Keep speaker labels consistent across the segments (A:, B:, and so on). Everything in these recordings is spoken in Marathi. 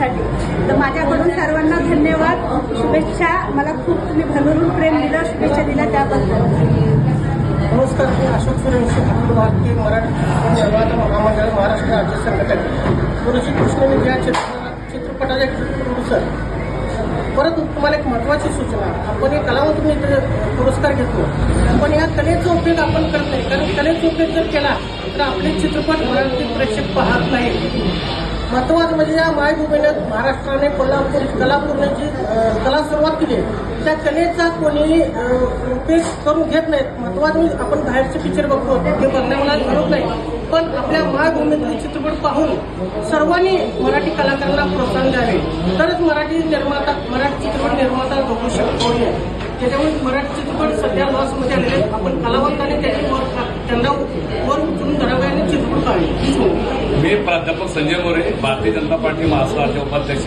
A: करण्यासाठी. तर माझ्याकडून सर्वांना धन्यवाद, शुभेच्छा. मला खूप तुम्ही भरभरून प्रेम दिलं, शुभेच्छा दिल्या त्याबद्दल.
B: नमस्कार, मी अशोक सूर्यवंशी, अखिल भारतीय मराठी निर्माता महामंडळ महाराष्ट्र राज्य संघटन गुरुजी कृष्णविद्या चित्रपटाचे प्रोड्युसर. परत तुम्हाला एक महत्त्वाची सूचना, आपण हे कलावंत पुरस्कार घेतो, पण या कलेचा उपयोग आपण करत नाही. कारण कलेचा उपयोग जर केला तर आपले चित्रपट मराठी प्रेक्षक पाहत नाही. महत्त्वाचं म्हणजे या मायभूमीने महाराष्ट्राने कोल्हापूरने जी कला सुरुवात केली त्या कलेचा कोणी उपयोग करून घेत नाहीत. महत्त्वाचं म्हणजे आपण बाहेरचे पिक्चर बघतो ते बघण्या मला जरूर नाही, पण आपल्या मायभूमीतले चित्रपट पाहून सर्वांनी मराठी कलाकारांना प्रोत्साहन द्यावे, तरच मराठी चित्रपट निर्माता बघू शकतो. त्याच्यामुळे मराठी चित्रपट सध्या लॉसमध्ये आलेले, आपण कलावंतांनी त्यांना वर उचलून धरावे आणि चित्रपट पाहावे.
C: मी प्राध्यापक संजय मोरे, भारतीय जनता पार्टी महाराष्ट्र राज्य उपाध्यक्ष.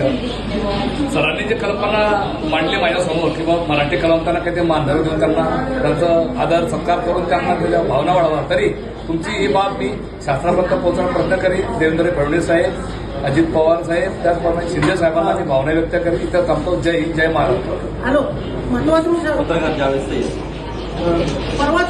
C: सरांनी जी कल्पना मांडली माझ्यासमोर किंवा मराठी कलावंतांना काही ते मानधन देऊन त्यांना त्यांचा आदर सत्कार करून त्यांना त्याच्या भावना वाढवा, तरी तुमची ही बाब मी शासनापर्यंत पोहोचवण्याचा प्रयत्न करीन. देवेंद्र फडणवीस साहेब, अजित पवार साहेब, त्याचप्रमाणे शिंदे साहेबांना मी भावना व्यक्त करीन. इथं थांबतो. जय हिंद, जय महाराष्ट्र.
B: हॅलो, महत्त्वाचं म्हणजे परवाचा